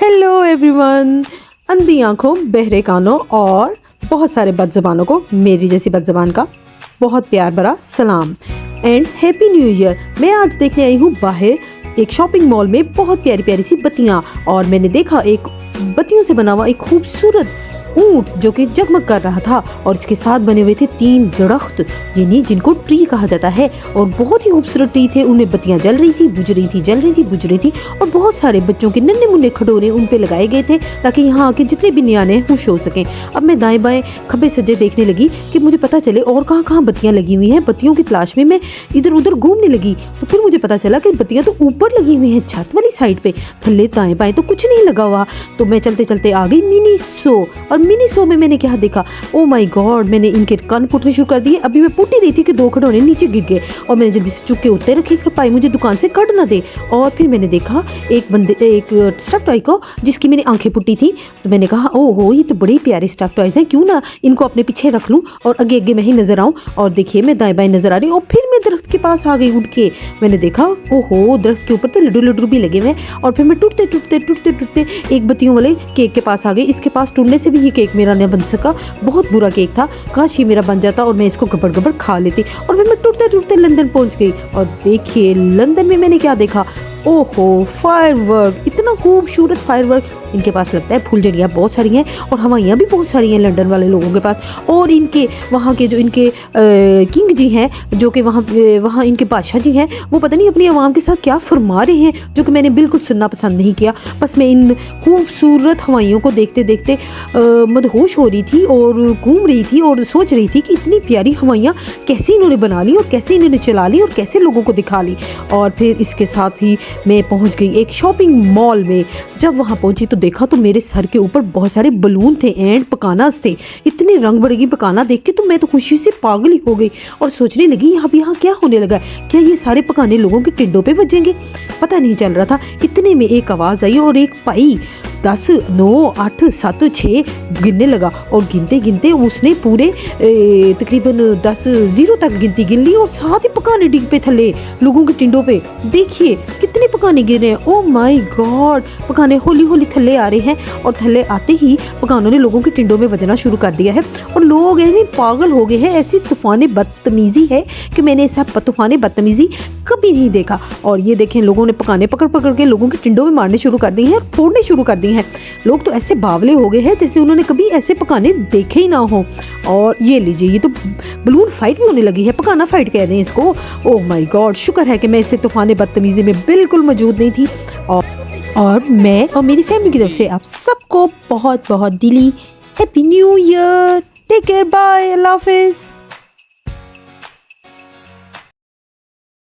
Hello everyone. अंधी आंखों, बहरे कानों और बहुत सारे बदज़बानों को मेरी जैसी बदज़बान का बहुत प्यार भरा सलाम एंड हैप्पी न्यू ईयर। मैं आज देखने आई हूँ बाहर एक शॉपिंग मॉल में बहुत प्यारी प्यारी सी बत्तियाँ, और मैंने देखा एक बत्तियों से बना हुआ एक खूबसूरत ऊंट जो कि जगमग कर रहा था, और इसके साथ बने हुए थे 3 दरख्त, यानी जिनको ट्री कहा जाता है, और बहुत ही खूबसूरत ट्री थे। उनमें बत्तियां जल रही थी, बुझ रही थी, जल रही थी, बुझ रही थी, और बहुत सारे बच्चों के नन्हे मुन्ने खडोरे उन पे लगाए गए थे ताकि यहाँ आके जितने भी नियाने हैं खुश हो सकें। अब मैं दाएं बाएं खब्बे सज्जे देखने लगी कि मुझे पता चले और कहाँ कहाँ बत्तियां लगी हुई हैं। बत्तियों की तलाश में मैं इधर उधर घूमने लगी, तो फिर मुझे पता चला कि बत्तियां तो ऊपर लगी हुई हैं, छत वाली साइड पे। थल्ले दाएं बाएं तो कुछ नहीं लगा हुआ। तो मैं चलते चलते आ गई मिनी शो, और मिनी शो में मैंने क्या देखा, ओ माय गॉड, मैंने इनके कान पुटने शुरू कर दिए। अभी मैं पुट ही रही थी कि 2 खिडौने नीचे गिर गए, और मैंने जल्दी से चुप के उत्ते रखे कि पाई मुझे दुकान से कट ना दे। और फिर मैंने देखा एक स्टफ टॉय को जिसकी मैंने आंखें पुट्टी थी। तो मैंने कहा ओहो, ये तो बड़े प्यारे स्टफ टॉयज हैं, क्यों ना इनको अपने पीछे रख लूँ और आगे आगे मैं ही नजर आऊँ। और देखिए मैं दाएं बाएं नजर आ रही हूँ, और फिर मैं दरख्त के पास आ गई उठ के। मैंने देखा ओहो, दरख्त के ऊपर तो लड्डू लड्डू भी लगे हुए, और फिर मैं टूटते टूटते टूटते टूटते एक बत्तियों वाले केक के पास आ गई। इसके पास टूटने से भी ये केक मेरा न बन सका, बहुत बुरा केक था। काश ये मेरा बन जाता और मैं इसको गबड़ गबड़ खा लेती। और फिर मैं टूटते टूटते लंदन पहुंच गई, और देखिए लंदन में मैंने क्या देखा, ओहो, फायरवर्क, इतना खूबसूरत फायरवर्क। इनके पास लगता है फुलझड़ियाँ बहुत सारी हैं, और हवाइयाँ भी बहुत सारी हैं लंदन वाले लोगों के पास। और इनके वहाँ के जो इनके किंग जी हैं, जो कि वहाँ इनके बादशाह जी हैं, वो पता नहीं अपनी आवाम के साथ क्या फरमा रहे हैं, जो कि मैंने बिल्कुल सुनना पसंद नहीं किया। बस मैं इन खूबसूरत हवाइयों को देखते देखते मदहोश हो रही थी और घूम रही थी, और सोच रही थी कि इतनी प्यारी हवाइयाँ कैसे इन्होंने बना ली, और कैसे इन्होंने चला ली, और कैसे लोगों को दिखा ली। और फिर इसके साथ ही मैं पहुँच गई एक शॉपिंग मॉल में। जब वहाँ पहुँची तो देखा तो मेरे सर के ऊपर बहुत सारे बलून थे एंड पकानास थे। इतने रंग बिरंगी पकाना देख के तो मैं तो खुशी से पागल ही हो गई, और सोचने लगी यहाँ क्या होने लगा, क्या ये सारे पकाने लोगों के टिड्डों पे बजेंगे। पता नहीं चल रहा था। इतने में एक आवाज़ आई, और एक पाई 10, 9, 8, 7, 6 गिनने लगा, और गिनते गिनते उसने पूरे तकरीबन 10 0 तक गिनती गिन ली, और साथ ही पकाने डिग पे थले लोगों के टिंडों पे। देखिए कितने पकाने गिर रहे हैं, ओ माय गॉड। पकाने होली होली थल्ले आ रहे हैं, और थल्ले आते ही पकानों ने लोगों के टिंडों में बजना शुरू कर दिया है, और लोग यानी पागल हो गए हैं। ऐसी तूफानी बदतमीजी है कि मैंने ऐसा तूफानी बदतमीजी कभी नहीं देखा। और ये देखें, लोगों ने पकाने पकड़ पकड़ के लोगों के टिंडों में मारने शुरू कर दिए हैं, और फोड़ने शुरू कर दिए हैं। लोग तो ऐसे बावले हो गए हैं जैसे उन्होंने कभी ऐसे पकाने देखे ही ना हो। और ये लीजिए, ये तो बलून फाइट भी होने लगी है, पकाना फाइट कह रहे हैं इसको। ओह माय गॉड, शुक्र है कि मैं इससे तूफानी बदतमीजी में बिल्कुल मौजूद नहीं थी। और मैं और मेरी फैमिली की तरफ से आप सबको बहुत बहुत दिली happy new year. Take care, bye, अल्लाह हाफिज़।